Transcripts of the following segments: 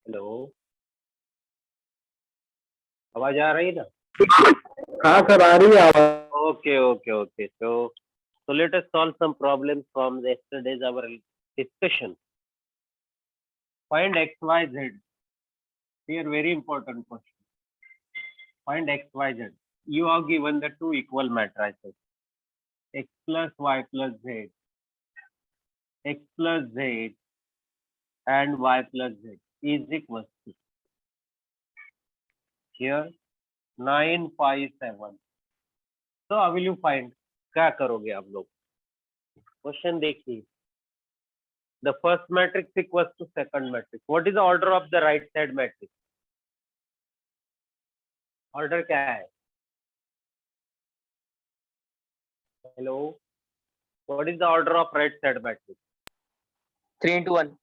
Hello, आवाज आ रही ना? हाँ सर, आ रही है आवाज। Okay. So let us solve some problems from yesterday's our discussion. Find x, y, z. Here very important question. Find x, y, z. You are given the two equal matrices x plus y plus z, x plus z and y plus z is equal to here 9, 5, 7. So how will you find? क्या करोगे आप लोग? Question देखिए. The first matrix equals to second matrix. What is the order of the right side matrix? Order क्या है? Hello. What is the order of right side matrix? 3:1.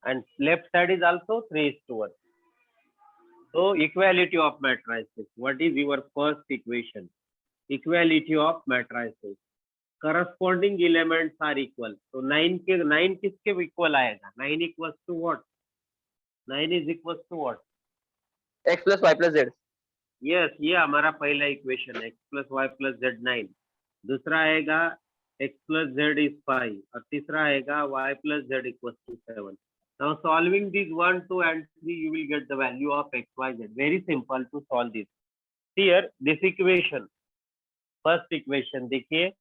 And left side is also 3:1. So equality of matrices. What is your first equation? Equality of matrices. Corresponding elements are equal. So 9 किसके equal आएगा? 9 equals to what? 9 is equals to what? X plus y plus z. Yes, ये हमारा पहला equation है. X plus y plus z 9. दूसरा आएगा x plus z is 5 और तीसरा आएगा y plus z equals to 7. Now solving these 1, 2 and 3, you will get the value of x, y, z. Very simple to solve this. Here this equation, first equation देखिए,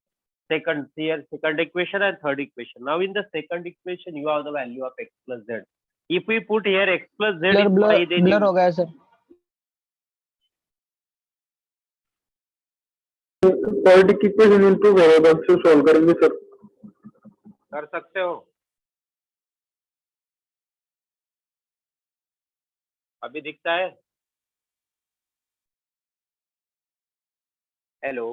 second equation and third equation. Now in the second equation you have the value of x plus z. If we put here x plus z is 5, then blur हो गया sir. Quadratic equation in two variables से solve करेंगे sir. कर सकते हो. अभी दिखता है? Hello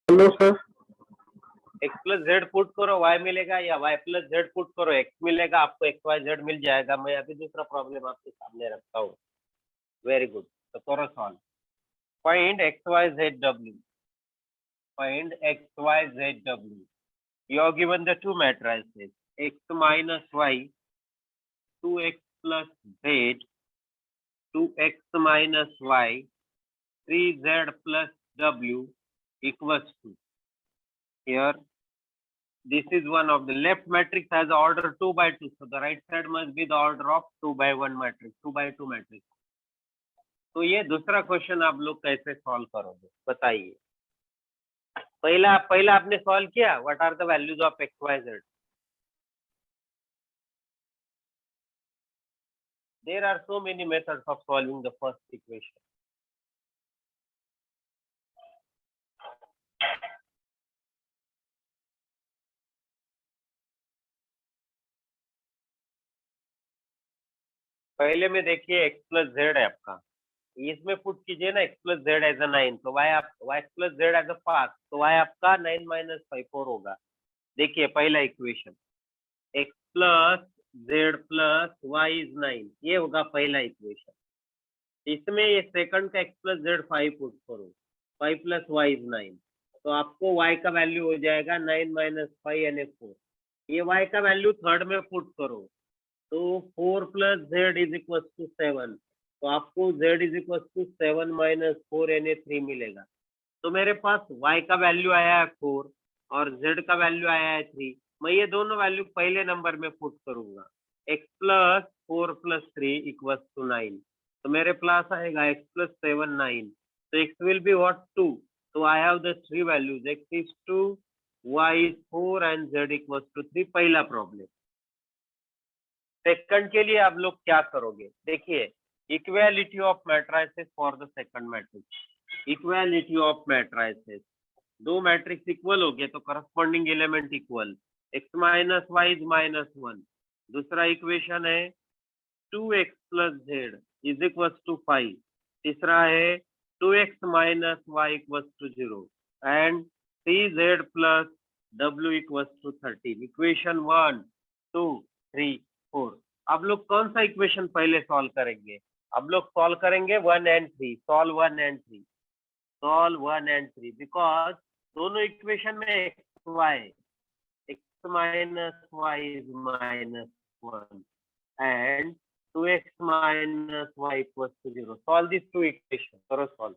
hello sir. x plus Z put करो y मिलेगा, या y प्लस जेड पुट करो x मिलेगा. आपको x y z मिल जाएगा. मैं अभी दूसरा प्रॉब्लम आपके सामने रखता हूँ. Very good. तो करो solve. Find x y z w. Find x y z w. You are given the two matrices x minus y, 2x plus z, 2x minus y, 3z plus w equals to. Here this is one of the left matrix has order 2 by 2, so the right side must be the order of 2 by 1 matrix, 2 by 2 matrix. तो ये दूसरा question आप लोग कैसे solve करोगे बताइए. पहला आपने सॉल्व किया. What are the values of X Y Z? There are so many methods of solving the first equation. पहले में देखिए x प्लस जेड है आपका. इसमें पुट कीजिए ना x plus Z as a 9, तो y plus Z as a 5, तो y आपका 9 माइनस 5 4 होगा. देखिए पहला equation x plus Z plus Y is 9, ये होगा पहला इक्वेशन. इसमें ये सेकंड का x प्लस जेड 5 पुट करो, 5 प्लस वाई इज 9, तो आपको y का वैल्यू हो जाएगा 9 माइनस 5 यानी 4. ये y का वैल्यू थर्ड में पुट करो, तो 4 plus Z is equal to 7, तो आपको z is equal to 7 minus 4 यानी 3 मिलेगा. तो मेरे पास y का वैल्यू आया है 4 और z का वैल्यू आया है 3. मैं ये दोनों वैल्यू पहले नंबर में पुट करूंगा. x plus 4 plus 3 equal to 9, तो मेरे पास आएगा x प्लस 7 9, तो x विल बी व्हाट 2. तो I have the three values, x is 2, y is 4 and z equal to 3. पहला प्रॉब्लम. सेकंड के लिए आप लोग क्या करोगे? देखिए equality of matrices for the second matrix. Equality of matrices, दो मैट्रिक्स इक्वल हो गए तो corresponding element equal. x minus Y is minus 1. दूसरा इक्वेशन है 2x plus Z is equal to 5. तीसरा है 2x minus Y equal to 0 and 3z plus w equal to 13. Equation 1, 2, 3, 4. अब लोग कौन सा इक्वेशन पहले सॉल्व करेंगे? अब लोग सॉल्व करेंगे 1 and 3. Solve 1 and 3. Solve 1 and 3 because दोनों इक्वेशन में x y, x minus y is minus 1 and 2x minus y equals to 0. Solve these two equations. Solve.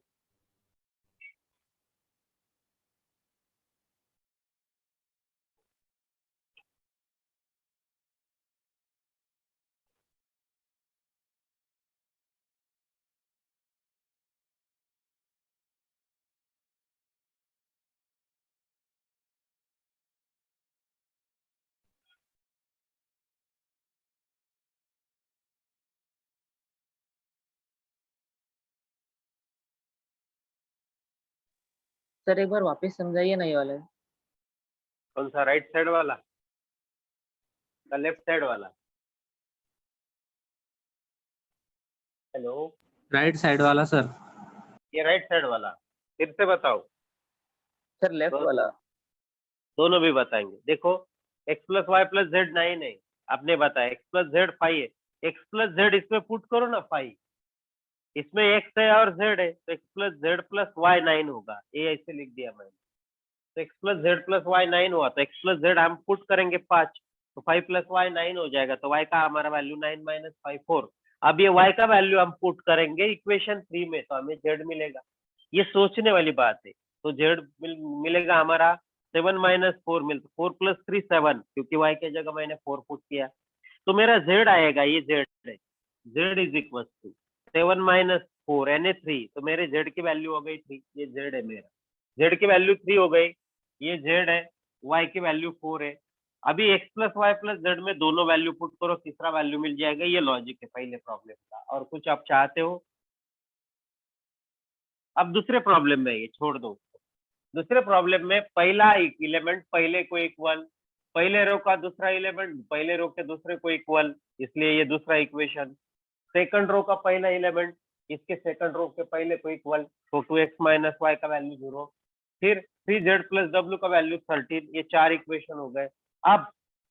Sir एक बार वापस समझाइए ना ये वाला। कौन सा, राइट साइड वाला का लेफ्ट साइड वाला? हेलो, राइट साइड वाला सर। ये राइट साइड वाला, फिर से बताओ। सर लेफ्ट वाला। दोनों भी बताएंगे। देखो, x plus Y plus Z 9 है, आपने बताया x प्लस जेड 5 है। x प्लस जेड इसमें पुट करो ना 5, इसमें x है और z है, तो x plus Z plus Y 9 होगा। ये ऐसे लिख दिया मैंने। तो x plus Z plus Y 9 हुआ, तो x प्लस जेड हम पुट करेंगे 5, तो 5 प्लस वाई 9 हो जाएगा। तो y का हमारा वैल्यू 9 माइनस 5 4। अब ये y का वैल्यू हम पुट करेंगे इक्वेशन 3 में, तो हमें z मिलेगा। ये सोचने वाली बात है। तो z मिलेगा हमारा 7 माइनस 4 मिलता, 4 प्लस 3 7, क्योंकि y की जगह मैंने 4 पुट किया। तो मेरा z आएगा, ये z है, z is equal to 7 minus 4 यानी 3। तो मेरे z की वैल्यू हो गई 3, ये z है मेरा। z की वैल्यू 3 हो गई, ये z है, y की वैल्यू 4 है। अभी x plus Y plus Z में दोनों वैल्यू पुट करो, तीसरा वैल्यू मिल जाएगा। ये लॉजिक है पहले प्रॉब्लम का। और कुछ आप चाहते हो? अब दूसरे प्रॉब्लम में ये छोड़ दो। दूसरे प्रॉब्लम में पहला एलिमेंट पहले को इक्वल, पहले रो का दूसरा एलिमेंट पहले रो के दूसरे को इक्वल, इसलिए ये दूसरा इक्वेशन। सेकंड रो का पहला एलिमेंट इसके सेकंड रो के पहले को इक्वल, तो 2x माइनस वाई का वैल्यू 0, फिर 3z प्लस w का वैल्यू 13। ये 4 इक्वेशन हो गए। अब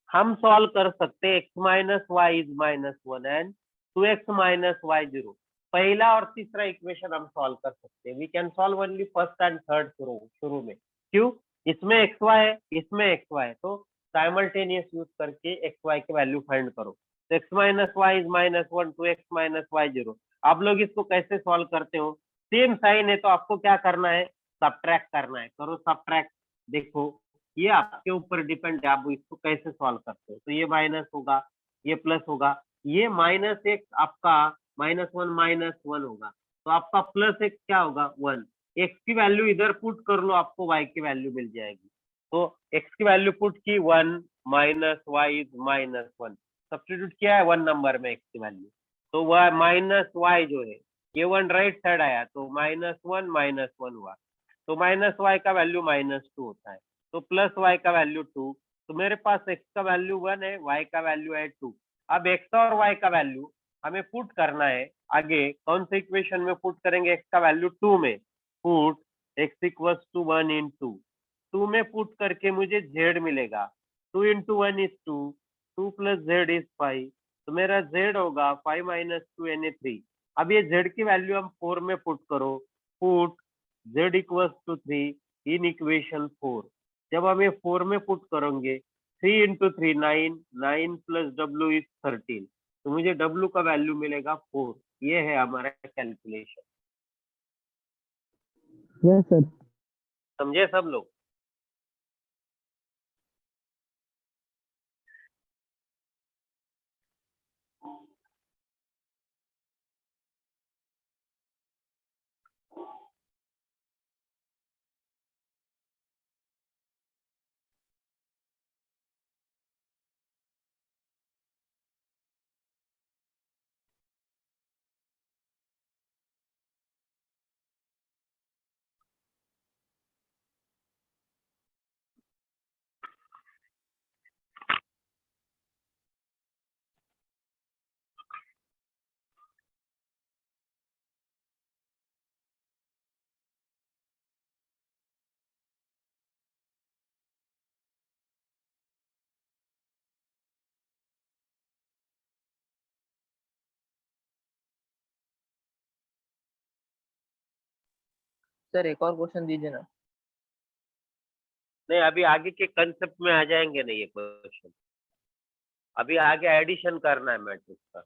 हम सॉल्व कर सकते हैं x minus Y is minus 1 and 2x minus Y 0। पहला और तीसरा इक्वेशन हम सॉल्व कर सकते हैं। We can solve only first and third शुरू में। क्यों? इसमें xy है, इसमें xy है, तो साइमल्टेनियस यूज करके xy की वैल्यू फाइंड करो। तो x minus Y is minus 1 two x minus Y 0। आप लोग इसको कैसे सॉल्व करते हो? सेम साइन है तो आपको क्या करना है? सब्ट्रैक्ट करना है। करो सब्ट्रैक्ट। देखो, ये आपके ऊपर डिपेंड है, आप इसको कैसे सॉल्व करते हो। तो ये माइनस होगा, ये प्लस होगा, ये माइनस एक आपका -1 होगा, तो आपका प्लस एक क्या होगा 1। एक्स की वैल्यू इधर पुट कर लो, आपको वाई की वैल्यू मिल जाएगी। तो एक्स की वैल्यू पुट की 1 minus Y is minus 1, substitute किया है 1 नंबर में एक्स की वैल्यू। तो वह माइनस वाई जो है, ये 1 राइट साइड आया, तो -1 हुआ। तो माइनस वाई का वैल्यू -2 होता है, तो प्लस वाई का वैल्यू 2। तो मेरे पास एक्स का वैल्यू 1 है, वाई का वैल्यू है 2। अब एक्स और वाई का वैल्यू हमें पुट करना है। आगे कौन से इक्वेशन में पुट करेंगे? एक्स का वैल्यू 2 में पुट, एक्स इक्वल्स टू 1 इन 2 में पुट करके मुझे z मिलेगा। 2 into 1 is 2, 2 plus Z is 5, तो मेरा z होगा 5 माइनस 2 यानी 3। अब ये z की वैल्यू हम 4 में पुट करो, put z equals to 3 in equation 4। जब हम ये 4 में पुट करेंगे, 3 इंटू 3 9, 9 प्लस w इज 13, तो मुझे w का वैल्यू मिलेगा 4। ये है हमारा कैलकुलेशन। Yes sir. समझे सब लोग? सर एक और क्वेश्चन दीजिए ना। नहीं, अभी आगे के कंसेप्ट में आ जाएंगे नहीं ये क्वेश्चन। अभी आगे एडिशन करना है मैट्रिक्स का,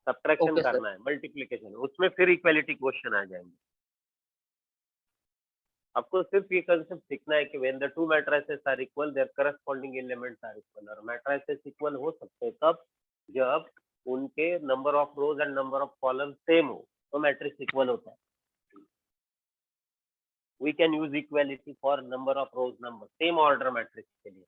सब्ट्रैक्शन Okay, sir. करना है, मल्टीप्लिकेशन, उसमें फिर इक्वालिटी क्वेश्चन आ जाएंगे। आपको सिर्फ ये कंसेप्ट सीखना है कि when the two matrices are equal their corresponding elements are equal. और मैट्रिसेस इक्वल हो सकते हैं तब जब उनके number of rows and number of column same हो, तो मैट्रिक्स इक्वल होता है। We can use equality for number of rows number, same order matrix के लिए।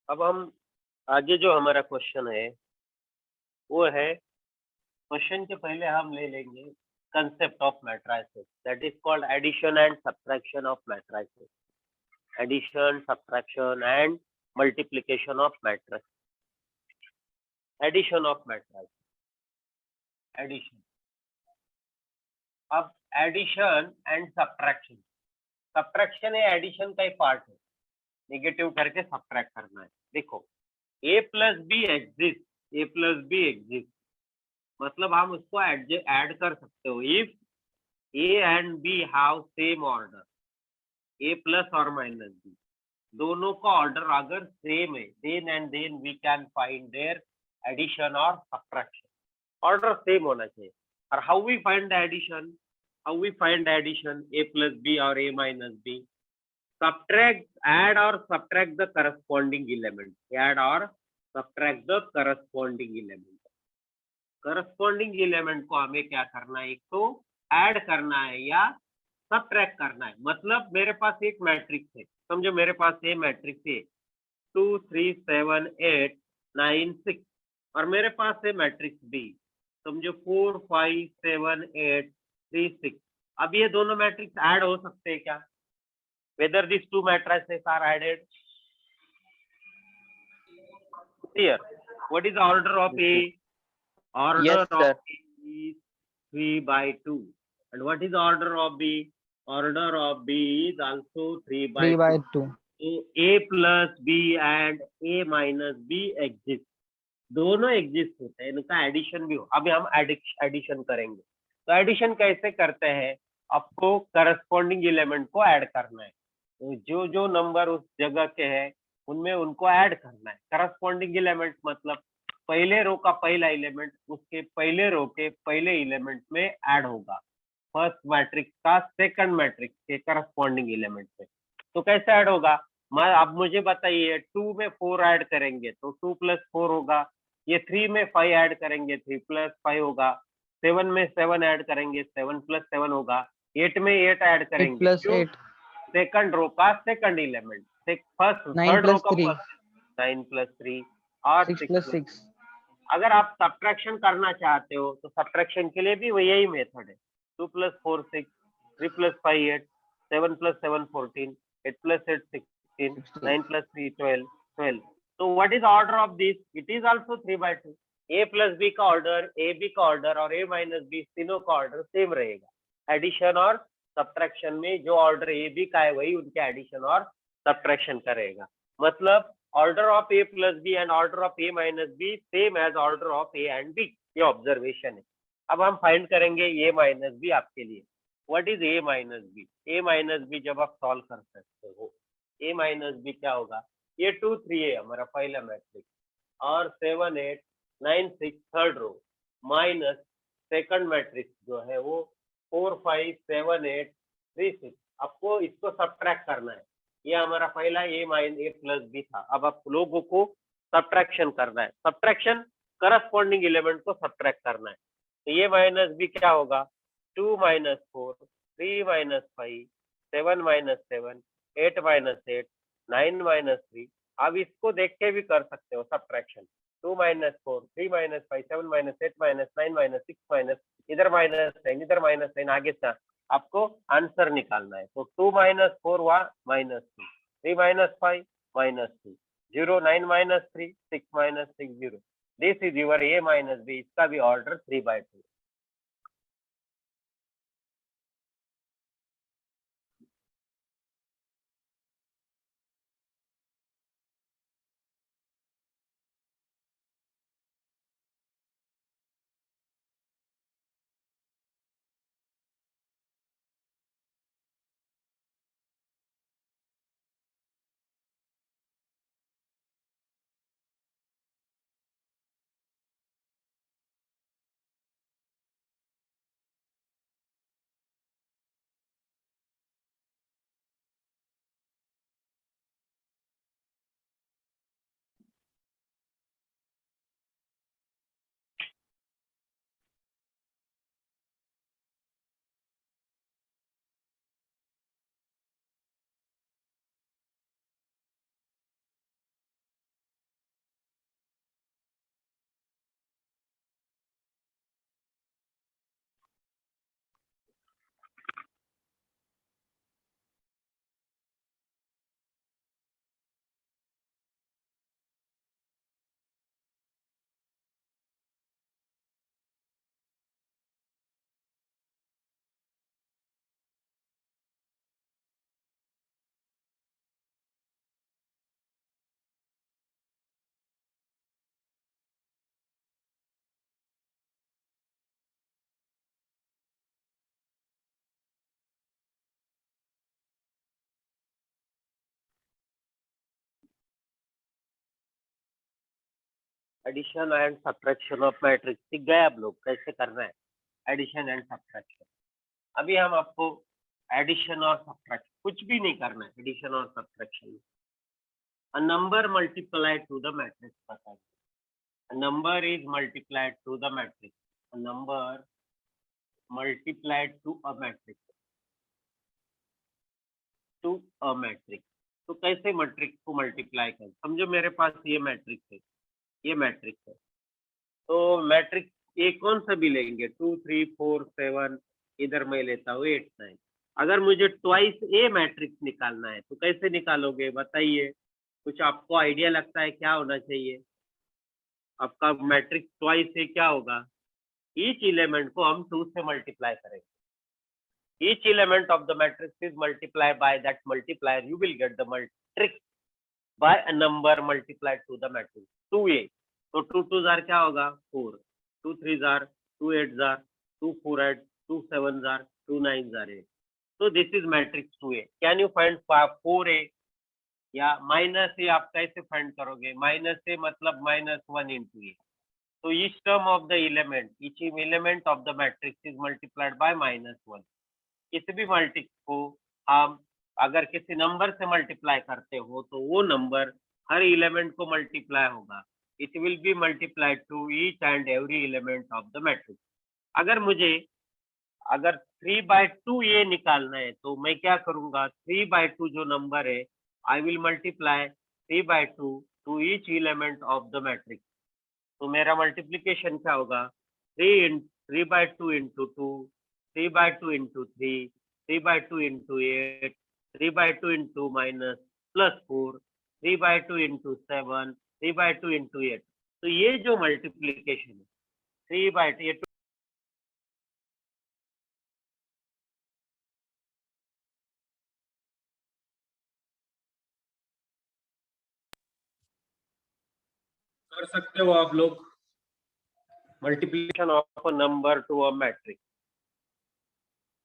अब हम आगे जो हमारा क्वेश्चन है वो है, क्वेश्चन के पहले हम ले लेंगे concept of matrices, that is called addition and subtraction of matrices. Addition, subtraction and multiplication of matrix. Addition of matrix, addition. अब एडिशन एंड सब्ट्रैक्शन, सब्ट्रैक्शन है एडिशन का ही पार्ट है, नेगेटिव करके सब्ट्रैक्ट करना है। देखो a plus B exist, a plus B exist, मतलब हम उसको ऐड कर सकते हो। If a and b have same order, a plus और माइनस b, दोनों का ऑर्डर अगर सेम है, then we can find their addition और सब्ट्रैक्शन। ऑर्डर सेम होना चाहिए। और how we find the addition, how we find addition, a plus b और a minus b, subtract, add or subtract the corresponding element, add or subtract the corresponding element। corresponding element को हमें क्या करना है, एक तो ऐड करना है या सब्ट्रैक्ट करना है। मतलब मेरे पास एक मैट्रिक्स है, समझो मेरे पास ये मैट्रिक्स है 2 3 7 8 9 6, और मेरे पास है मैट्रिक्स बी, समझो 4 5 7 8 3 6। अब ये दोनों मैट्रिक्स ऐड हो सकते हैं क्या? Whether these two matrices are added? Here, what is the order of A? Order Yes, of sir. A is 3/2. And what is the order of B? Order of B is also 3/2. So A plus B and A minus B exist. दोनों exist होते हैं, इनका addition भी हो। अभी हम addition करेंगे, तो एडिशन कैसे करते हैं? आपको करस्पॉन्डिंग एलिमेंट को ऐड करना है, तो जो जो नंबर उस जगह के हैं उनमें उनको ऐड करना है। करस्पॉन्डिंग एलिमेंट मतलब पहले रो का पहला एलिमेंट उसके पहले रो के पहले एलिमेंट में ऐड होगा, फर्स्ट मैट्रिक्स का सेकंड मैट्रिक्स के करस्पॉन्डिंग एलिमेंट में। तो कैसे ऐड होगा? अब मुझे बताइए, 2 में 4 ऐड करेंगे तो 2 + 4 होगा, ये 3 में 5 ऐड करेंगे 3 + 5 होगा, 7 में 7 ऐड करेंगे 7 + 7 होगा, 8 में 8 ऐड 8 करेंगे, plus क्यों? 8, सेकंड रो का second element, first 9 third row plus का 3, फर्स्ट, 9 + 3 और 6 6 plus + 6, अगर आप सब्ट्रैक्शन करना चाहते हो तो सब्ट्रैक्शन के लिए भी वो यही मेथड है। 2 + 4 6, 3 + 5 8, 7 + 7 14, 8 + 8 16, 9 + 3 12। तो what is order of this? It is also 3/2। a plus B का ऑर्डर, ए बी का ऑर्डर और a माइनस बी तीनों का ऑर्डर सेम रहेगा। एडिशन और सब्ट्रैक्शन में जो ऑर्डर ए बी का है वही उनके एडिशन और सब्ट्रैक्शन करेगा। मतलब order of a plus b and order of a minus b same as order of a and b, ये ऑब्जर्वेशन है। अब हम फाइंड करेंगे a minus b आपके लिए। What is a minus b? a minus b जब आप solve कर सकते हो, a minus b क्या होगा? ये 2 3 है हमारा पहला मैट्रिक्स, और 7 8 9 6 third row, minus second matrix जो है वो 4 5 7 8 3 6। आपको इसको सब्ट्रैक्ट करना है। ये हमारा पहला a प्लस बी था। अब आप लोगों को सब्ट्रैक्शन करना है, सब्ट्रैक्शन करस्पॉन्डिंग एलिमेंट को सब्ट्रैक्ट करना है। तो ये माइनस बी क्या होगा? 2 - 4, 3 - 5, 7 - 7, 8 - 8, 9 - 3। अब इसको देख के भी कर सकते हो सब्ट्रैक्शन। 2 - 4, 3 - 5, 7 - 8 - 9 - 6 माइनस, इधर -10 इधर -10, आगे से आपको आंसर निकालना है। तो 2 - 4 हुआ -2, 3 - 5 -2, 0 9 - 3 6 - 6 0। This is your a minus b, इसका भी order 3/2। Addition and subtraction of matrix सीख गए आप लोग कैसे करना है एडिशन एंड सब्ट्रैक्शन। अभी हम आपको एडिशन और सब्ट्रैक्शन कुछ भी नहीं करना है एडिशन और subtraction. A number multiplied to the matrix बताइए। A number is multiplied to the matrix. A number multiplied to a matrix. To a matrix. तो कैसे मैट्रिक्स को मल्टीप्लाई करें? समझो मेरे पास ये मैट्रिक्स है, ये मैट्रिक्स है। तो मैट्रिक्स ए कौन सा भी लेंगे 2 3 4 7, इधर मैं लेता हूँ 8 9। अगर मुझे ट्वाइस ए मैट्रिक्स निकालना है तो कैसे निकालोगे बताइए? कुछ आपको आइडिया लगता है क्या होना चाहिए? आपका मैट्रिक्स ट्वाइस से क्या होगा? ईच एलिमेंट को हम 2 से मल्टीप्लाई करेंगे। Each element of the matrix is multiply by that multiplier, you will get the matrix by a number multiplied to the matrix 2a। तो 2 2 जार क्या होगा 4, 2 3 जार 2 8 जार 2 4 8, 2 7 जार 2 9 जार 8। तो this is matrix 2a। Can you find 4a? या minus ए आप कैसे find करोगे? Minus ए मतलब -1 into ए। तो each term of the element, each element of the matrix is multiplied by -1। किसी भी मैट्रिक्स को हम अगर किसी नंबर से मल्टीप्लाई करते हो तो वो नंबर हर एलिमेंट को मल्टीप्लाई होगा। It will be multiplied to each and every element of the matrix. अगर मुझे अगर 3/2 ये निकालना है तो मैं क्या करूंगा? 3/2 जो नंबर है I will multiply 3/2 to each element of the matrix. तो मेरा मल्टीप्लिकेशन क्या होगा? 3/2 into 2, 3/2 into 3, 3/2 into 8, 3/2 into -+4, 3/2 into 7, 3/2 into 8। तो ये जो मल्टीप्लिकेशन है 3/2 कर सकते हो आप लोग। Multiplication of a number to a matrix.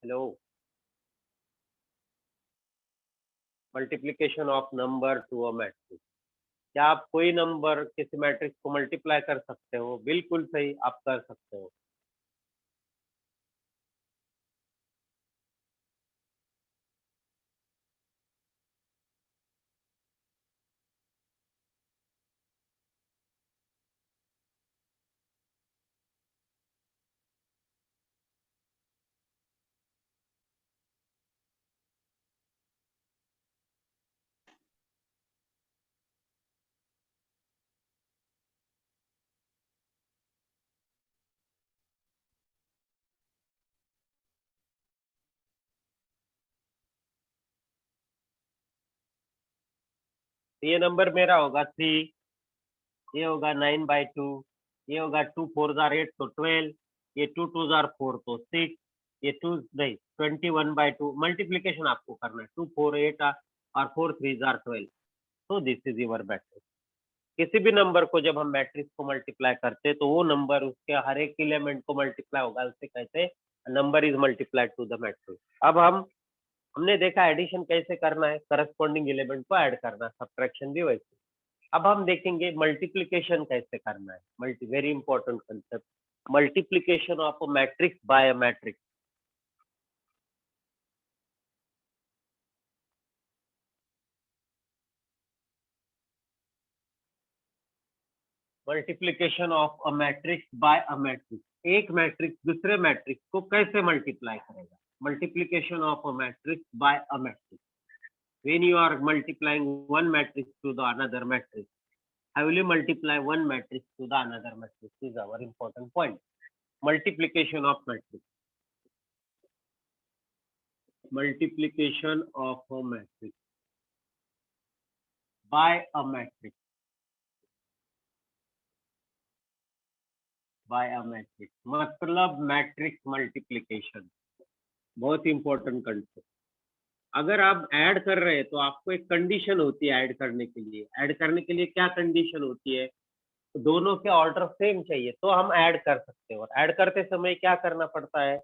Hello, multiplication of number to a matrix. क्या आप कोई नंबर किसी मैट्रिक्स को मल्टीप्लाई कर सकते हो? बिल्कुल सही, आप कर सकते हो। ये नंबर मेरा होगा 3, ये होगा 9/2, ये होगा 2 4 जार 8 तो 12, ये 2 2 जार 4 तो 6, ये 2 नहीं 21/2। मल्टीप्लिकेशन आपको करना है 2 4 8 और 4 3 जार 12। तो दिस इज योर मैट्रिक्स। किसी भी नंबर को जब हम मैट्रिक्स को मल्टीप्लाई करते हैं तो वो नंबर उसके हर एक एलिमेंट को मल्टीप्लाई होगा, उसे कहते हैं number is multiplied to the matrix. अब हमने देखा एडिशन कैसे करना है, करस्पॉन्डिंग एलिमेंट को ऐड करना, सब्ट्रैक्शन भी वैसे। अब हम देखेंगे मल्टीप्लिकेशन कैसे करना है। Very important concept, multiplication of a matrix by a matrix. Multiplication of a matrix by a matrix. एक मैट्रिक्स दूसरे मैट्रिक्स को कैसे मल्टीप्लाई करेगा? Multiplication of a matrix by a matrix. When you are multiplying one matrix to the another matrix, how will you multiply one matrix to the another matrix? This is our important point. Multiplication of matrix. Multiplication of a matrix by a matrix. By a matrix. मतलब matrix multiplication बहुत important concept. अगर आप add कर रहे हैं तो आपको एक कंडीशन होती है ऐड करने के लिए। ऐड करने के लिए क्या कंडीशन होती है? तो दोनों के ऑर्डर सेम चाहिए तो हम ऐड कर सकते हैं। और ऐड करते समय क्या करना पड़ता है?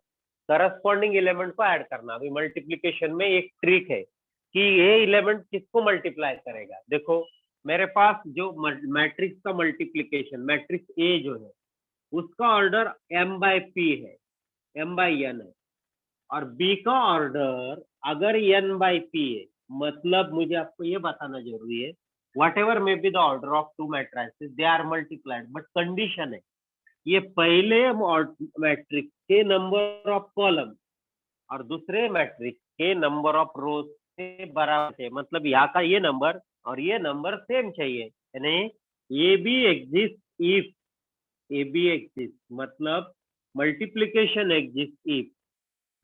करस्पॉन्डिंग एलिमेंट को ऐड करना। अभी मल्टीप्लिकेशन में एक ट्रिक है कि ये एलिमेंट किसको मल्टीप्लाई करेगा। देखो मेरे पास जो मैट्रिक्स का मल्टीप्लिकेशन, मैट्रिक्स ए जो है उसका ऑर्डर m/p है, m/n है, और बी का ऑर्डर अगर n/p है, मतलब मुझे आपको ये बताना जरूरी है, whatever may be the order of two matrices they are multiplied, but condition है ये पहले मैट्रिक्स के नंबर ऑफ कॉलम और दूसरे मैट्रिक्स के नंबर ऑफ रोज से बराबर है, मतलब यहाँ का ये नंबर और ये नंबर सेम चाहिए, यानी ये भी exist if, A B exist मतलब multiplication exist if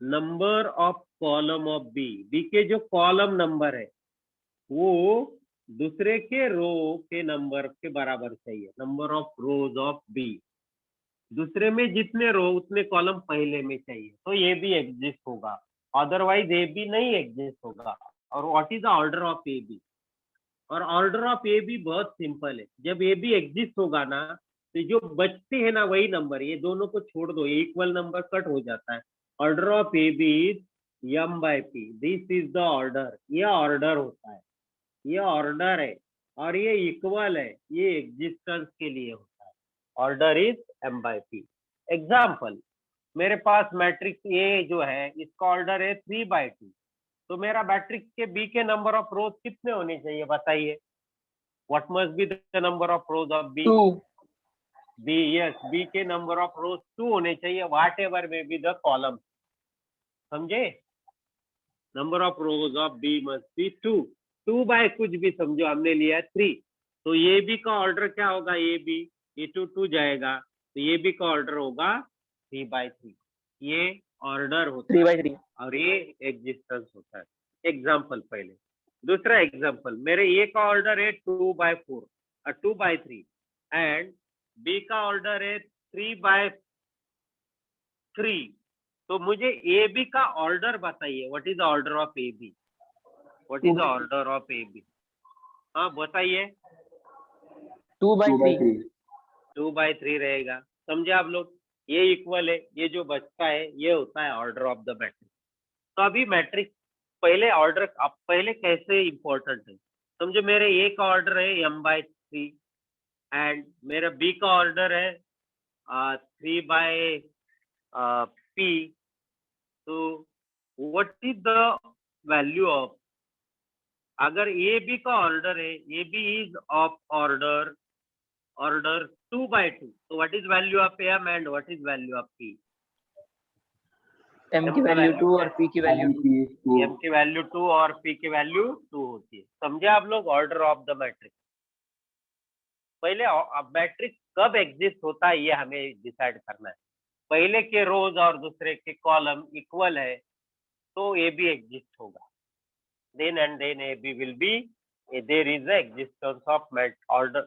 number of column of B, B के जो कॉलम नंबर है वो दूसरे के रो के नंबर के बराबर चाहिए, number of rows of B, दूसरे में जितने रो उतने कॉलम पहले में चाहिए, तो ये भी एग्जिस्ट होगा, अदरवाइज ए बी नहीं एग्जिस्ट होगा। और what is the order of A B? और ऑर्डर ऑफ ए बी बहुत सिंपल है, जब ए बी एग्जिस्ट होगा ना तो जो बचते हैं ना वही नंबर, ये दोनों को छोड़ दो, ये इक्वल नंबर कट हो जाता है। Order of A B is m/p, this is the order, ये ऑर्डर होता है, ये ऑर्डर है और ये इक्वल है, ये एग्जिस्टेंस के लिए होता है, ऑर्डर इज m/p। एग्जाम्पल, मेरे पास मैट्रिक्स ए जो है इसका ऑर्डर है 3/2, तो मेरा मैट्रिक्स के बी के नंबर ऑफ रोज कितने होने चाहिए बताइए? What must be the number of rows of B? 2। B, yes, B के नंबर ऑफ रोज 2 होने चाहिए, whatever may be the column, समझे? Number of rows of B must be 2, 2 by कुछ भी समझो, हमने लिया है 3, तो ये बी का ऑर्डर क्या होगा? ए बी, ये 2 जाएगा तो ये बी का ऑर्डर होगा 3/3, ये ऑर्डर होता है 3/3। और ये एग्जिस्टेंस होता है। एग्जाम्पल पहले, दूसरा एग्जाम्पल, मेरे ए का ऑर्डर है 2/4 और 2/3 एंड बी का ऑर्डर है 3/3, तो मुझे ए बी का ऑर्डर बताइए, what is the order of A B? What is the order of A B? हाँ बताइए। 2/3। 2/3 रहेगा, समझे आप लोग? ये इक्वल है, ये जो बचता है ये होता है ऑर्डर ऑफ द मैट्रिक्स। तो अभी मैट्रिक्स पहले ऑर्डर, अब पहले कैसे इंपॉर्टेंट है समझो, मेरे ए का ऑर्डर है m/3 एंड मेरा बी का ऑर्डर है 3/p, तो what is the value of, अगर ए बी का ऑर्डर है, A B is of order 2/2, तो what is value of m and what is value of p? m की वैल्यू 2 और p की वैल्यू 2। m की वैल्यू 2 और p की वैल्यू 2 होती है, समझे आप लोग? ऑर्डर ऑफ द मैट्रिक्स, पहले मैट्रिक्स कब एग्जिस्ट होता है ये हमें डिसाइड करना है, पहले के रोज और दूसरे के कॉलम इक्वल है तो ए बी एग्जिस्ट होगा, then and then AB will be, there is the existence of order,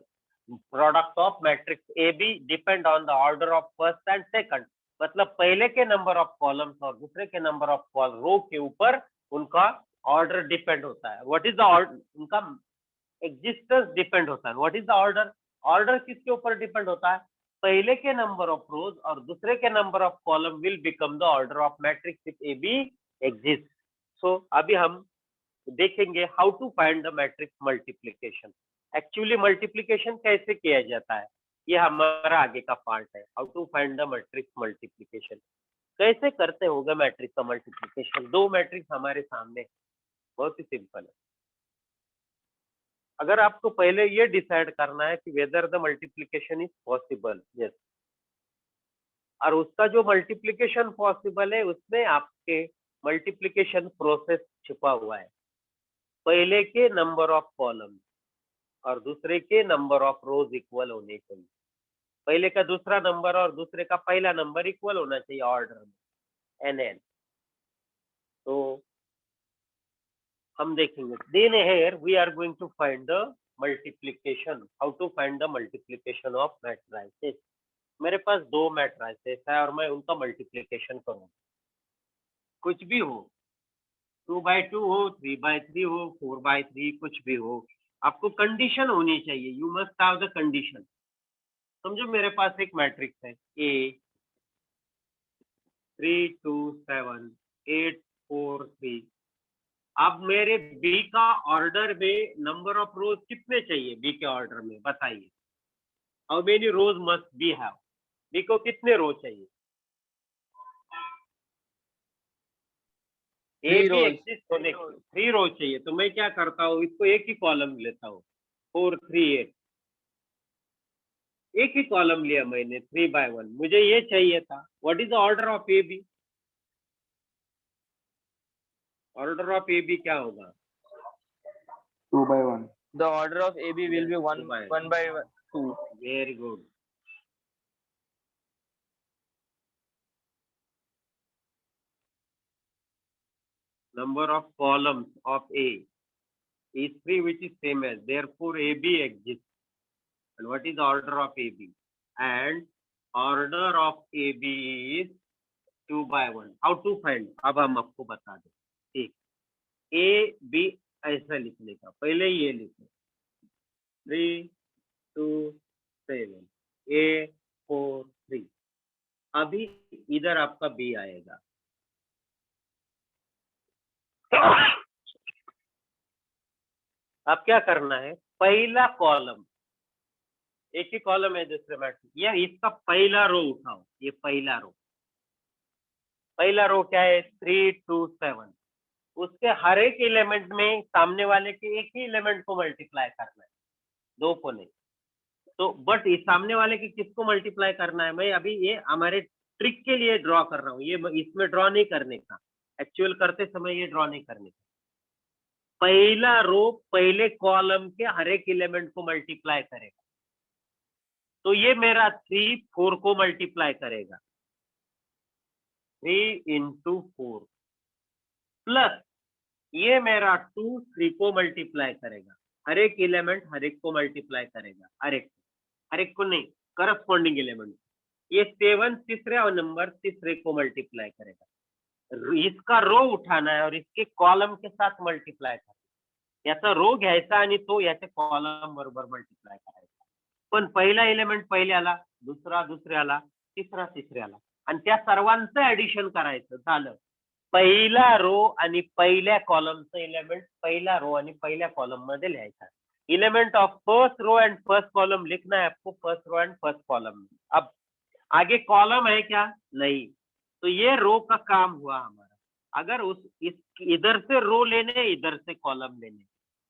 product of matrix AB depend on the order of first and second, मतलब पहले के नंबर ऑफ कॉलम्स और दूसरे के number of रो के ऊपर उनका ऑर्डर डिपेंड होता है, व्हाट इज द ऑर्डर, उनका एग्जिस्टेंस डिपेंड होता है। What is the order? Order किसके ऊपर डिपेंड होता है? पहले के नंबर ऑफ रोज और दूसरे के number of column will become the order of matrix if AB exist. So अभी हम देखेंगे how to find the matrix multiplication. Actually multiplication कैसे किया जाता है ये हमारा आगे का पार्ट है, how to find the matrix multiplication, कैसे करते होगा मैट्रिक्स का मल्टीप्लिकेशन। दो मैट्रिक्स हमारे सामने, बहुत ही सिंपल है। अगर आपको पहले ये डिसाइड करना है कि whether the multiplication is possible, yes, और उसका जो मल्टीप्लिकेशन पॉसिबल है उसमें आपके मल्टीप्लिकेशन प्रोसेस छिपा हुआ है, पहले के नंबर ऑफ कॉलम और दूसरे के नंबर ऑफ रोज इक्वल होने चाहिए, पहले का दूसरा नंबर और दूसरे का पहला नंबर इक्वल होना चाहिए ऑर्डर में, NN। तो हम देखेंगे, then here we are going to find the multiplication, how to find the multiplication of matrices. मेरे पास दो मैट्रिसेस है और मैं उनका मल्टीप्लिकेशन करूंगा, कुछ भी हो, 2/2 हो, 3/3 हो, 4/3, कुछ भी हो, आपको कंडीशन होनी चाहिए, you must have the condition. समझो मेरे पास एक मैट्रिक्स है A 3 2 7 8 4 3, अब मेरे बी का ऑर्डर में नंबर ऑफ रोज कितने चाहिए बी के ऑर्डर में बताइए। How many rows must be have, B को कितने रो चाहिए। A Three B rows. Exist होने 3 रोज चाहिए, तो मैं क्या करता हूँ, इसको एक ही कॉलम लेता हूँ 4 3 8, एक ही कॉलम लिया मैंने 3 by 1, मुझे ये चाहिए था। What is the order of A B, order of A B क्या होगा। 2 by 1. The order of AB will be 1 by 1 by 2. Very good. Number of columns of A is 3, which is same as, therefore AB exists. And what is the order of AB? And order of AB is 2 by 1. How to find? अब हम आपको बता दें। ठीक, A B ऐसा लिखने का, पहले ये लिखो 3 2 7 A 4 3। अभी इधर आपका B आएगा। अब क्या करना है, पहला कॉलम, एक ही कॉलम है दूसरे मैट्रिक्स, या इसका पहला रो उठाओ, ये पहला रो क्या है 3 2 7, उसके हर एक एलिमेंट में सामने वाले के एक ही एलिमेंट को मल्टीप्लाई करना है, दो को नहीं। तो बट इस सामने वाले के किसको मल्टीप्लाई करना है, मैं अभी ये हमारे ट्रिक के लिए ड्रॉ कर रहा हूँ, ये इसमें ड्रॉ नहीं करने का, एक्चुअल करते समय ये ड्रॉ नहीं करने का। पहला रो पहले कॉलम के हर एक एलिमेंट को मल्टीप्लाई करेगा, तो ये मेरा 3 4 को मल्टीप्लाई करेगा, 3 into 4, प्लस ये मेरा 2 3 को मल्टीप्लाई करेगा, हर एक एलिमेंट हर एक को मल्टीप्लाई करेगा, हर एक को नहीं, करस्पॉन्डिंग एलिमेंट। ये 7 तीसरे नंबर तीसरे को मल्टीप्लाई करेगा, इसका रो उठाना है और इसके कॉलम के साथ मल्टीप्लाई करना, याचा रो घ्यायचा आणि तो याच्या कॉलम बरोबर मल्टीप्लाय करायचा। पण पहिला एलिमेंट पहिल्याला, दुसरा दुसऱ्याला, तिसरा तिसऱ्याला, आणि त्या सर्वांचं ऍडिशन करायचं, झालं पहिला रो आणि पहिल्या कॉलमचं एलिमेंट पहिला रो आणि पहिल्या कॉलम मध्ये लिहायचा। Element of first row and first column लिखना है आपको, first row and first column. अब आगे कॉलम है क्या, नहीं, तो ये रो का काम हुआ हमारा। अगर इधर से रो लेने, इधर से कॉलम लेने,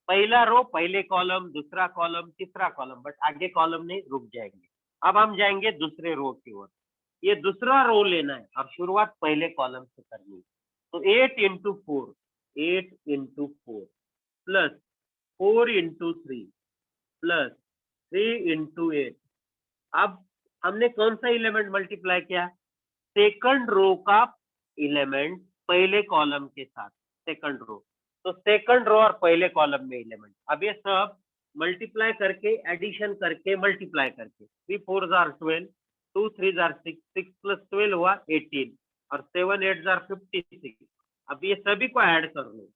पहला रो पहले कॉलम, दूसरा कॉलम तीसरा कॉलम, बट आगे कॉलम नहीं, रुक जाएंगे। अब हम जाएंगे दूसरे रो की ओर, ये दूसरा रो लेना है और शुरुआत पहले कॉलम से करनी है। तो 8 into 4, 8 into 4 plus 4 into 3 plus 3 into 8। अब हमने कौन सा एलिमेंट मल्टीप्लाई किया, सेकंड रो का एलिमेंट पहले कॉलम के साथ, सेकंड रो, तो सेकंड रो और पहले कॉलम में एलिमेंट। अब ये सब मल्टीप्लाई करके, एडिशन करके, मल्टीप्लाई करके, 3 4 are 12, 2 3 are 6, 6 plus 12 हुआ 18, और 7 8 are 56। अब ये सभी को ऐड कर लो,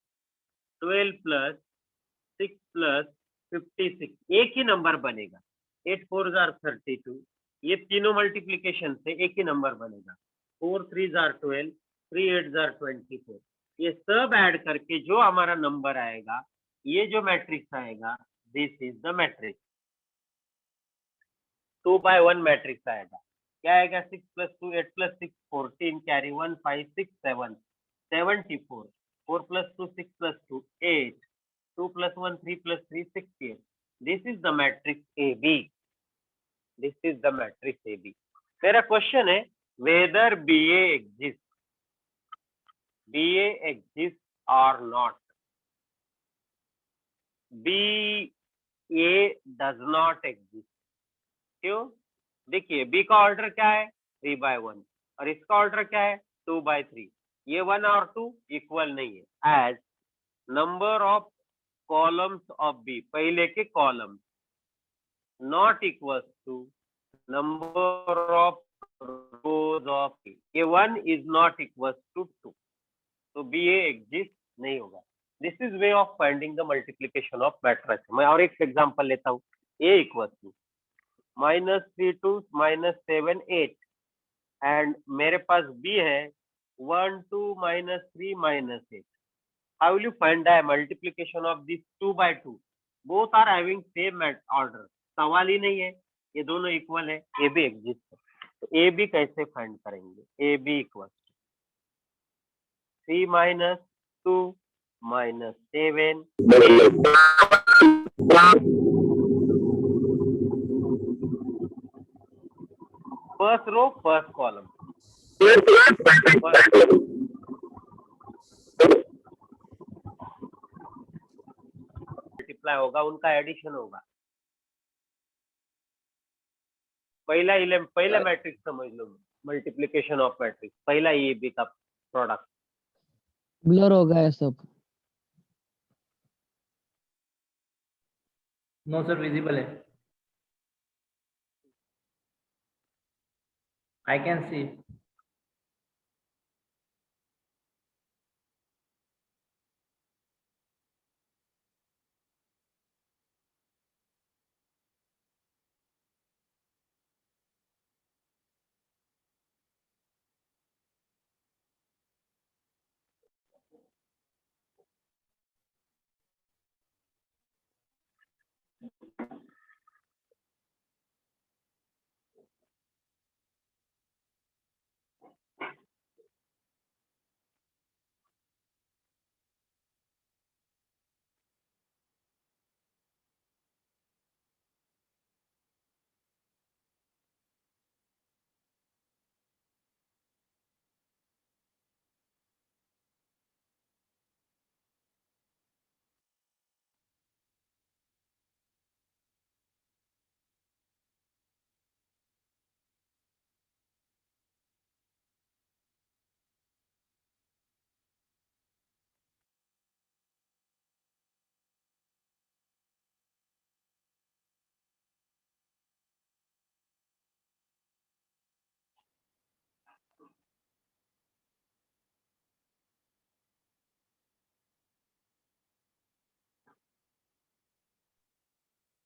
12 plus 6 plus 56, एक ही नंबर बनेगा, 8 4 are 32, ये तीनों मल्टीप्लीकेशन से एक ही नंबर बनेगा, 4 3 are 12, 3 8 are 24। ये सब ऐड करके जो हमारा नंबर आएगा, ये जो मैट्रिक्स आएगा, this is the matrix, 2 by 1 matrix आएगा। क्या आएगा, 6 plus 2 8 plus 6 14, carry 1 5 6 7 74, 4 plus 2 6 plus 2 8, 2 plus 1 3 plus 3 68। This is the matrix A B, this is the matrix A B. मेरा क्वेश्चन है, whether B A exist, BA exists or not? BA does not exist। क्यों, देखिए B का order क्या है 3 by 1, और इसका order क्या है 2 by 3। ये 1 और 2 इक्वल नहीं है, as number of columns of B, पहले के column, not equal to number of rows of B। ये 1 इज नॉट इक्वल टू 2, तो BA एग्जिस्ट नहीं होगा। This is way of finding the multiplication of matrix. मैं और एक एग्जांपल लेता हूँ, A इक्वल टू -3 2 -7 8, एंड मेरे पास B है 1 2 -3 -8। how will you find the multiplication of these 2 by 2? Both are having same order. सवाल ही नहीं है, ये दोनों इक्वल है, ए बी एग्जिस्ट है, तो ए बी कैसे फाइंड करेंगे? A B equal 3 minus 2 minus 7 first row first column multiply होगा, उनका एडिशन होगा। पहला मैट्रिक्स समझ लो, मल्टीप्लिकेशन ऑफ मैट्रिक्स, पहला ए बी का प्रोडक्ट। ब्लर हो गया है सब। नो सर, विजिबल है, आई कैन सी।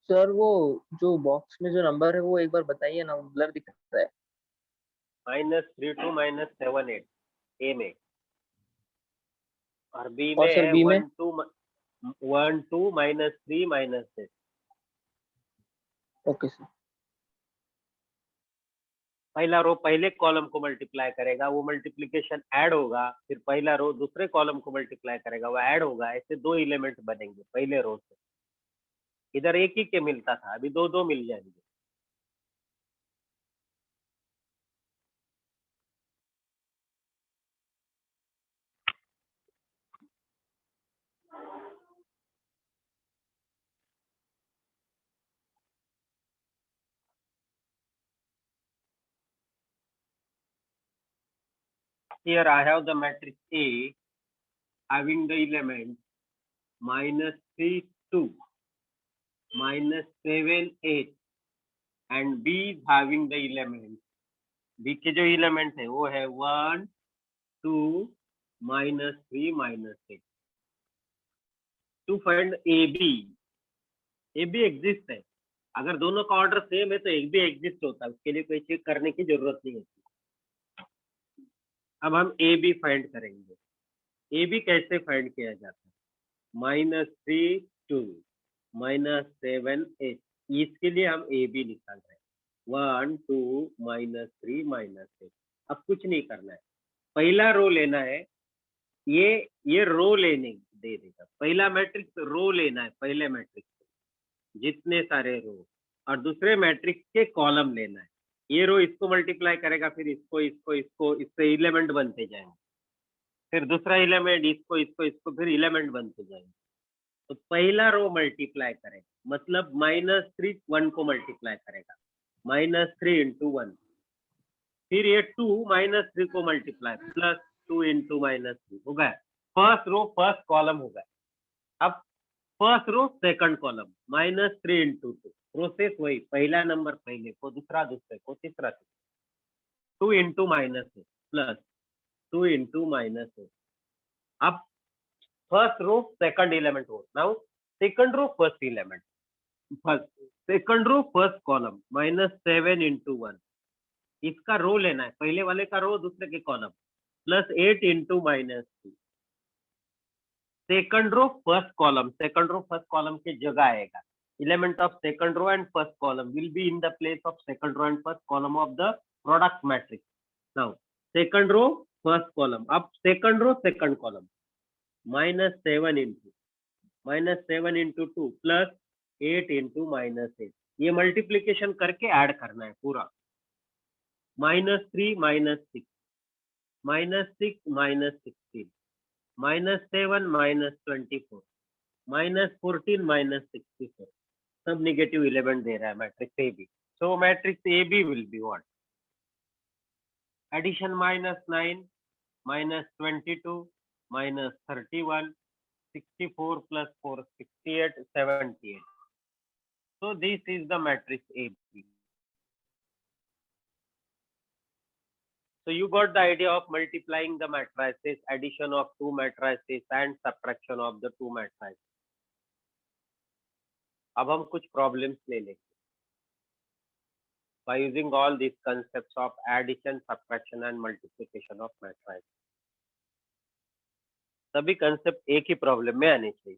सर वो जो बॉक्स में जो नंबर है वो एक बार बताइए ना, ब्लर दिख रहा है। -32 -78 ए में, और बी और में सर है बी में 1 2 -3 -6। Okay sir. पहला रो पहले कॉलम को मल्टीप्लाई करेगा, वो मल्टीप्लिकेशन ऐड होगा, फिर पहला रो दूसरे कॉलम को मल्टीप्लाई करेगा, वो ऐड होगा, ऐसे 2 एलिमेंट बनेंगे पहले रो से। इधर एक ही के मिलता था, अभी 2 मिल जाएंगे। Here I have the matrix A having the element -3 2 -7 8 and B is having the element, B के जो element है वो है 1 2 -3 -6। To find AB, AB exist है, अगर दोनों का ऑर्डर सेम है तो एक भी एग्जिस्ट होता है, उसके लिए कोई चेक करने की जरूरत नहीं होती। अब हम ए बी फाइंड करेंगे। ए बी कैसे फाइंड किया जाता है? -3 2 -7 8, इसके लिए हम ए बी निकाल रहे हैं, 1 2 -3 -8। अब कुछ नहीं करना है, पहला रो लेना है, ये रो लेने दे देगा, पहला मैट्रिक्स रो लेना है, पहले मैट्रिक्स जितने सारे रो, और दूसरे मैट्रिक्स के कॉलम लेना है। ये रो इसको मल्टीप्लाई करेगा, फिर इसको इसको इसको, इससे एलिमेंट बनते जाएंगे, फिर दूसरा एलिमेंट इसको इसको इसको, फिर एलिमेंट बनते जाएंगे। तो पहला रो मल्टीप्लाई करेगा, मतलब -3 1 को मल्टीप्लाई करेगा, -3 × 1, फिर ये 2 -3 को मल्टीप्लाई, +2 × -3 हो गया। फर्स्ट रो फर्स्ट कॉलम हो गया। अब first row second column, -3 × 2, process वही, पहला नंबर पहले को, दूसरा दूसरे को, तीसरा 2 × -8 +2 × -8। अब फर्स्ट रो सेकंड एलिमेंट हो, now second row first element, second row first column, -7 × 1, इसका रो लेना है, पहले वाले का रो दूसरे के column, +8 × -3, second row first column के जगह आएगा. Element of second row and first column will be in the place of second row and first column of the product matrix. Now second row first column, अब second row second column, -7 into 2 plus 8 into -8, ये multiplication करके add करना है पूरा. -3 -6 -6 -16 -7 -24 -14 -64, सब negative element दे रहा है matrix A B. So matrix A B will be what? Addition -9 -22 -31 64 plus 4 68 78. So this is the matrix A B. So you got the idea of multiplying the matrices, addition of two matrices and subtraction of the two matrices. अब हम कुछ problems ले लेंगे by using all these concepts of addition, subtraction and multiplication of matrices. सभी concept एक ही problem में आने चाहिए.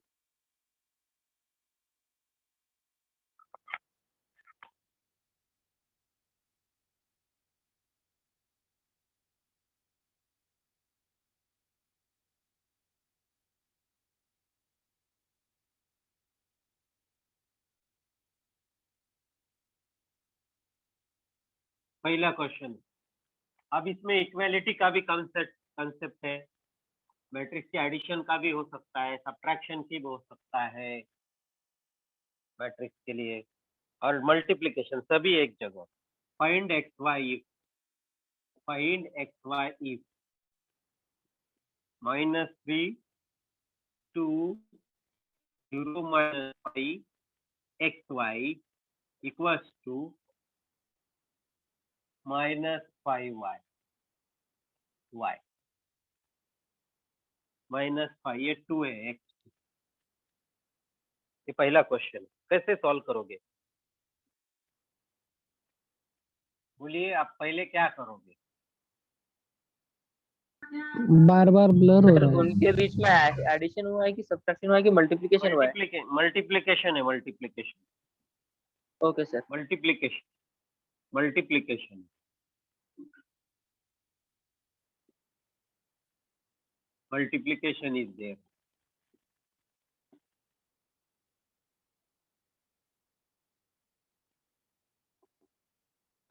पहला क्वेश्चन. अब इसमें इक्वालिटी का भी कंसेप्ट है, मैट्रिक्स के एडिशन का भी हो सकता है, सब्ट्रैक्शन की भी हो सकता है मैट्रिक्स के लिए, और मल्टीप्लिकेशन सभी एक जगह. Find x y if -3 2 0 -5 xy equals to -5y y -5, ये 2 है x. ये पहला क्वेश्चन. कैसे सॉल्व करोगे? बोलिए आप पहले क्या करोगे? बार बार ब्लर हो रहा है. उनके बीच में एडिशन हुआ है कि सब्ट्रैक्शन हुआ है कि मल्टीप्लिकेशन हुआ है? मल्टीप्लिकेशन है, multiplication. Okay sir. Multiplication is there.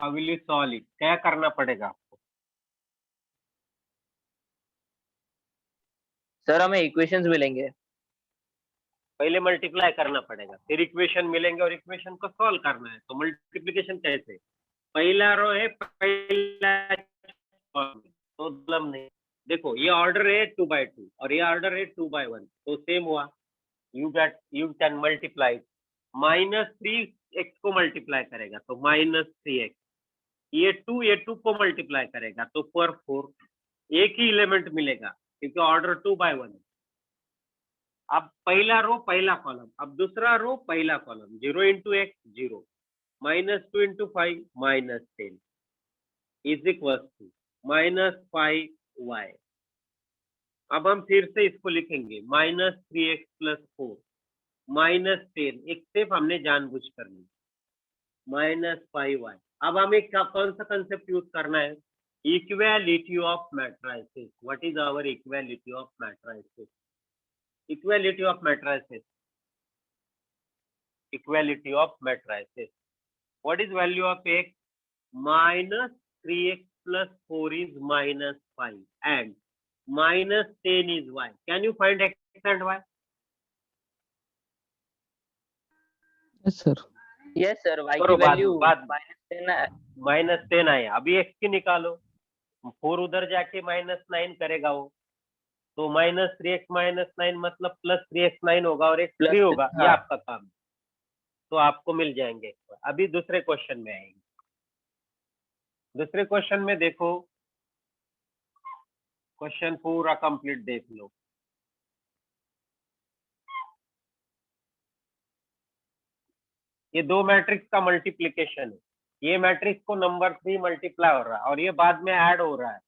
How will you solve it? क्या करना पड़ेगा आपको? सर हमें इक्वेशंस मिलेंगे, पहले मल्टीप्लाई करना पड़ेगा, फिर इक्वेशन मिलेंगे और इक्वेशन को सॉल्व करना है. तो मल्टीप्लिकेशन कैसे? पहला रो है, पहला तो प्रॉब्लम नहीं. देखो ये ऑर्डर है 2/2 और ये ऑर्डर है 2/1, तो सेम हुआ. You can multiply. -3x को मल्टीप्लाई करेगा तो -3x, ये 2 को मल्टीप्लाई करेगा तो पर 4. एक ही एलिमेंट मिलेगा क्योंकि ऑर्डर 2/1 है. अब पहला रो पहला कॉलम, अब दूसरा रो पहला column. 0 into x 0, -2 into 5 -10 is equal to -5y. अब हम फिर से इसको लिखेंगे -3x + 4 -10, एक स्टेप हमने जानबूझ कर ली, -5y. अब हमें कौन सा कंसेप्ट यूज करना है? Equality of matrices. What is our equality of matrices? Equality of matrices. What is value of x? -3x + 4 is -5 and -10 is y. Can you find x and y? Yes sir. Yes sir. y करो की value बात -10 है. -10 आए. अभी x की निकालो. 4 उधर जाके -9 करेगा वो, तो -3x -9 मतलब +3x9 होगा और x 3 होगा. ये हाँ. आपका काम है, तो आपको मिल जाएंगे. अभी दूसरे क्वेश्चन में आएंगे. दूसरे क्वेश्चन में देखो, क्वेश्चन पूरा कंप्लीट देख लो. ये दो मैट्रिक्स का मल्टीप्लिकेशन है. ये मैट्रिक्स को नंबर 3 मल्टीप्लाई हो रहा है और ये बाद में ऐड हो रहा है,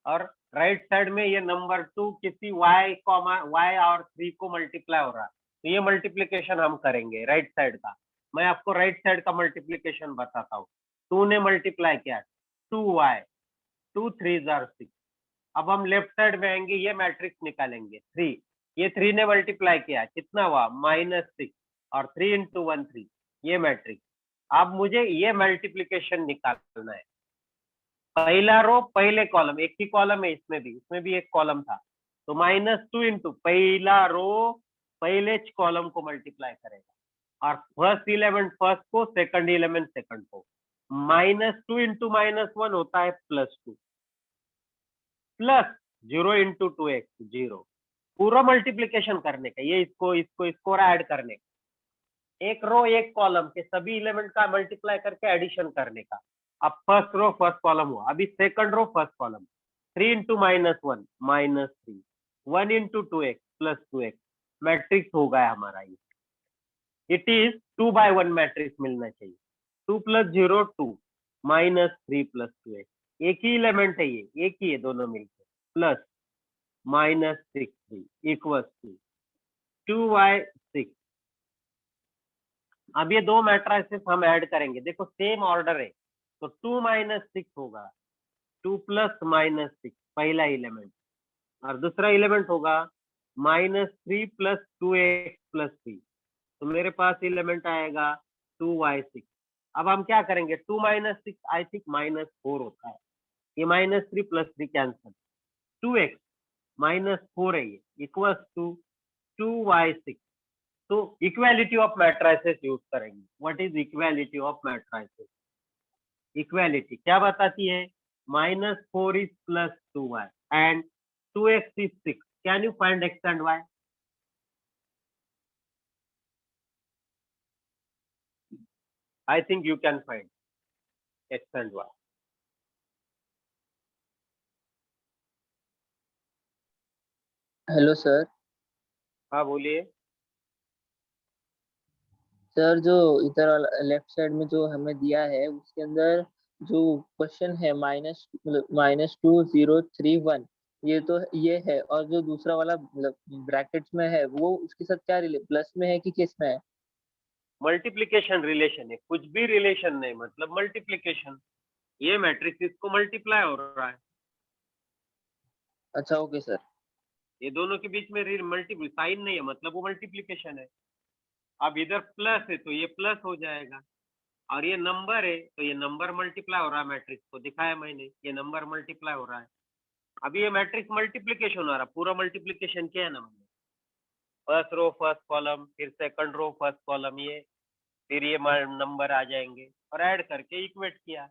और राइट साइड में ये नंबर 2 किसी y और 3 को मल्टीप्लाई हो रहा है, तो ये मल्टीप्लीकेशन हम करेंगे राइट साइड का। मैं आपको राइट साइड का मल्टीप्लीकेशन बताता हूँ। 2 ने मल्टीप्लाई किया 2y, 2 3 जार 6। अब हम लेफ्ट साइड में आएंगे, ये मैट्रिक्स निकालेंगे 3, ये 3 ने मल्टीप्लाई किया कितना हुआ -6 और 3 इंटू 1 3, ये मैट्रिक्स। अब मुझे ये मल्टीप्लीकेशन निकालना है। पहला रो पहले कॉलम, एक ही कॉलम है इसमें भी एक कॉलम था, तो -2 इंटू पहला रो पहले कॉलम को मल्टीप्लाई करेगा और फर्स्ट एलिमेंट फर्स्ट को, सेकंड एलिमेंट सेकंड को। -2 इंटू -1 होता है +2, प्लस 0 इंटू 2x 0। पूरा मल्टीप्लीकेशन करने का, ये इसको ऐड करने का, एक रो एक कॉलम के सभी एलिमेंट का मल्टीप्लाई करके एडिशन करने का। अब फर्स्ट रो फर्स्ट कॉलम हुआ, अभी second row first column, 3 into -1 -3, 1 into 2x +2x, matrix हो गया हमारा ये। इट इज 2 by 1 मैट्रिक्स मिलना चाहिए। 2 + 0 2, -3 + 2x, एक ही एलिमेंट है ये, एक ही है दोनों मिलकर, प्लस -6 3 इक्वल्स टू 2y 6। अब ये दो मैट्रिसेस हम ऐड करेंगे, देखो सेम ऑर्डर है, तो 2 - 6 होगा, 2 + -6 पहला एलिमेंट, और दूसरा एलिमेंट होगा -3 + 2x + 3, तो मेरे पास एलिमेंट आएगा 2y6। अब हम क्या करेंगे, 2 - 6 आई थिंक -4 होता है, ये -3 + 3 कैंसल, 2x -4 है ये, इक्वल्स टू 2y6। तो इक्वालिटी ऑफ मैट्रिसेस यूज करेंगे। What is equality of matrices? Equality क्या बताती है? -4 is plus 2y and 2x is 6. Can you find x and y? I think you can find x and y. Hello sir. हाँ बोलिए। Sir जो इधर वाला left side में जो हमें दिया है उसके अंदर जो क्वेश्चन है -2 0 3 1, ये है, और जो दूसरा वाला मतलब ब्रैकेट्स में है वो उसके साथ क्या प्लस में है कि किस में है? मल्टीप्लीकेशन रिलेशन है, कुछ भी रिलेशन नहीं, मतलब मल्टीप्लीकेशन। ये मैट्रिक्स इसको मल्टीप्लाई हो रहा है, अच्छा ओके सर। ये दोनों के बीच में मल्टीपल साइन नहीं है, मतलब वो मल्टीप्लीकेशन है। अब इधर प्लस है तो ये प्लस हो जाएगा, और ये नंबर है तो ये नंबर मल्टीप्लाई हो रहा है, मैट्रिक्स को दिखाया मैंने, ये नंबर मल्टीप्लाई हो रहा है। अभी ये मैट्रिक्स मल्टीप्लीकेशन हो रहा है, पूरा मल्टीप्लीकेशन किया है ना मैंने, फर्स्ट रो फर्स्ट कॉलम, फिर सेकंड रो फर्स्ट कॉलम, ये फिर ये नंबर आ जाएंगे और ऐड करके इक्वेट किया।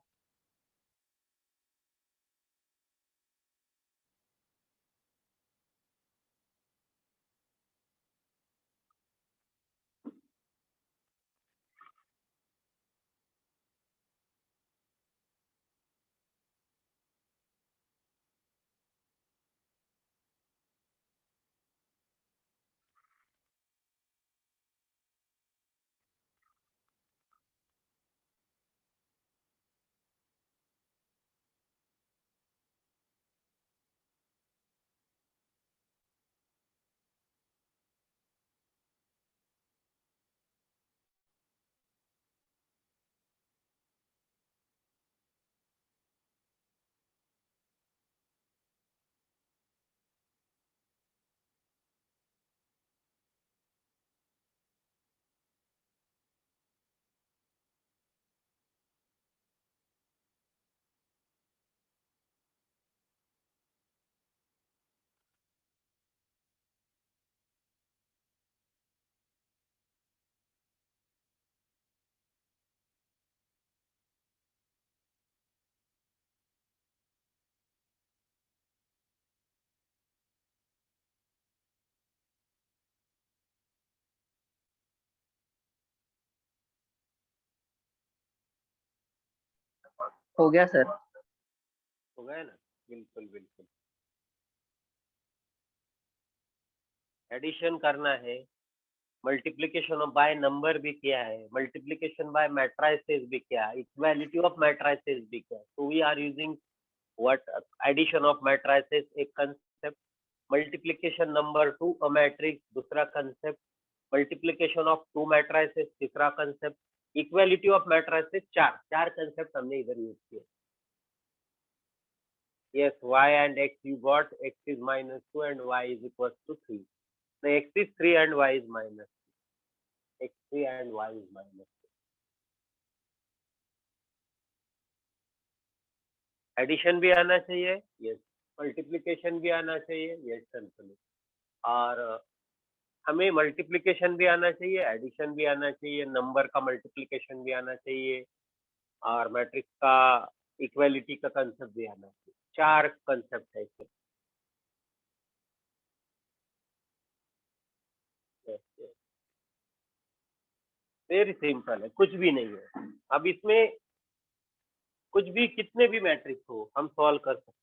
हो गया सर। हो गया ना? बिल्कुल बिल्कुल। एडिशन करना है, मल्टीप्लीकेशन बाय नंबर भी किया है, मल्टीप्लीकेशन बाय मैट्रिसेस भी किया है, इक्वालिटी ऑफ मैट्रिसेस भी किया है, तो we are using what addition of matrices एक concept, multiplication number to a matrix दूसरा concept, multiplication of two matrices तीसरा कंसेप्ट, इक्वालिटी ऑफ मैट्रिसेस चार कंसेप्ट हमने इधर यूज किए. Yes, y and x you got x is minus 2 and y is equals to 3. So x is 3 and y is minus 2. x3 and y is minus 2. Addition भी आना चाहिए, yes. Multiplication भी आना चाहिए, yes simply. और हमें multiplication भी आना चाहिए, एडिशन भी आना चाहिए, नंबर का मल्टीप्लिकेशन भी आना चाहिए और मैट्रिक्स का इक्वालिटी का कंसेप्ट भी आना चाहिए. 4 कंसेप्ट है इसमें. वेरी सिंपल है, कुछ भी नहीं है. अब इसमें कुछ भी कितने भी मैट्रिक्स हो हम सॉल्व कर सकते हैं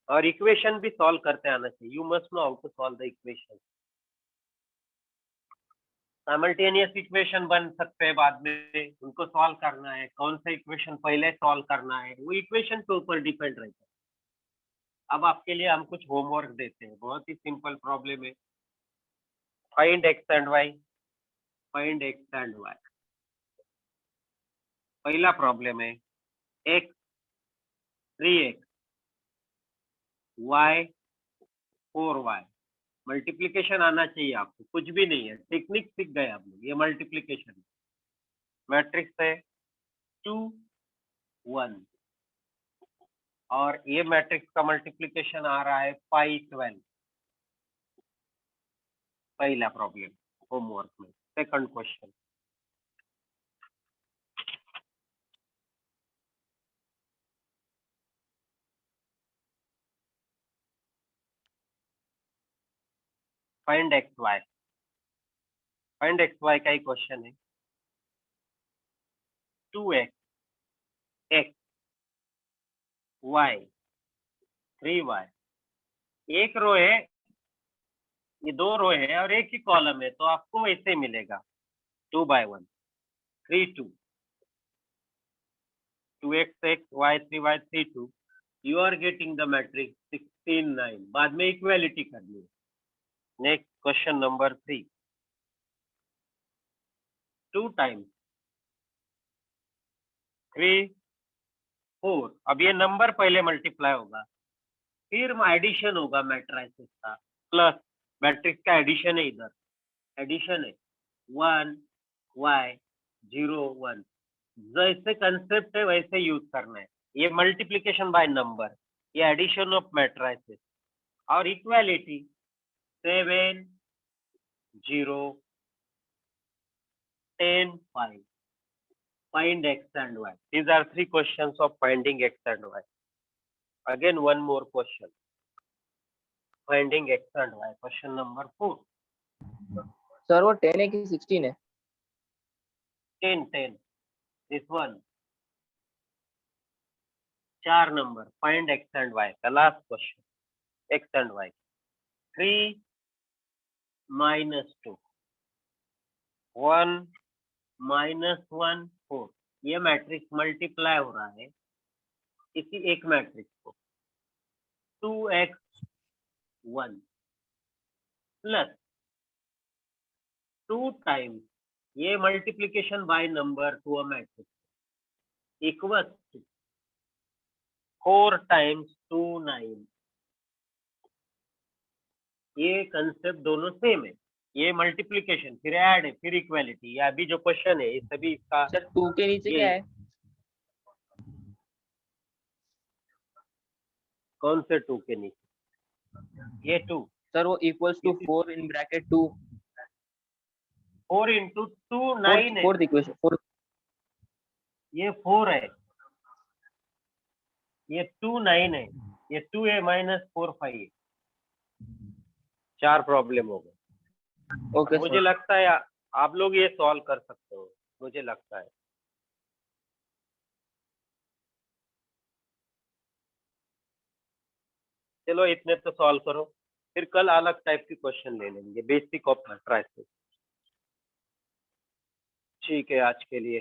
और इक्वेशन भी सॉल्व करते आना चाहिए. You must know how to solve the equation. Simultaneous equation बन सकते हैं बाद में, उनको सॉल्व करना है. कौन सा इक्वेशन पहले सॉल्व करना है वो इक्वेशन के ऊपर डिपेंड रहता है. अब आपके लिए हम कुछ होमवर्क देते हैं, बहुत ही सिंपल प्रॉब्लम है. Find x and y. Find x and y. पहला प्रॉब्लम है x 3x y 4y. Multiplication आना चाहिए आपको, कुछ भी नहीं है, टेक्निक सीख गए आप लोग. ये मल्टीप्लिकेशन मैट्रिक्स है 2 1 और ये मैट्रिक्स का मल्टीप्लिकेशन आ रहा है 5 12. पहला प्रॉब्लम होमवर्क में. Second question. Find x y. Find x y का ही क्वेश्चन है. 2x x y 3y. एक रो है, ये 2 रो है और एक ही कॉलम है, तो आपको वैसे मिलेगा 2 by 1 3 2. 2x x y 3y 3 2. You are getting the matrix 16 9. बाद में इक्वालिटी करनी है. Next question number 3. 2 times 3 4. अब ये नंबर पहले मल्टीप्लाई होगा, फिर एडिशन होगा मैट्रिसेस का, प्लस मैट्रिक्स का एडिशन है. इधर एडिशन है 1 y 0 1. जैसे कंसेप्ट है वैसे यूज करना है. ये मल्टीप्लिकेशन बाय नंबर, ये एडिशन ऑफ मैट्रिसेस और equality 7 0 10 5. Find x and y. These are 3 questions of finding x and y. Again one more question. Finding x and y. Question number 4. Sir वो 10 है कि 16 है? 10. This one. 4 number. Find x and y. The last question. X and y. 3 minus 2. 1 minus 1 4. ये matrix multiply हो रहा है किसी एक मैट्रिक्स को 2x 1 प्लस 2 टाइम्स ये multiplication by number to a matrix equals to 4 times 2 9. ये कंसेप्ट दोनों सेम है. ये मल्टीप्लिकेशन फिर ऐड है फिर इक्वालिटी. ये अभी जो क्वेश्चन है ये सभी इसका. सर 2 के नीचे क्या है? कौन से 2 के नीचे? ये 2. सर वो equals to 4 in bracket 2. 4 into 2 9 है. Fourth equation 4. ये 4 है, ये 2 9 है, ये 2 है minus 4 5 है. 4 प्रॉब्लम हो गए. ओके मुझे लगता है आप लोग ये सॉल्व कर सकते हो, मुझे लगता है. चलो इतने तो सॉल्व करो, फिर कल अलग टाइप की क्वेश्चन ले लेंगे. Basic of matrices. ठीक है आज के लिए.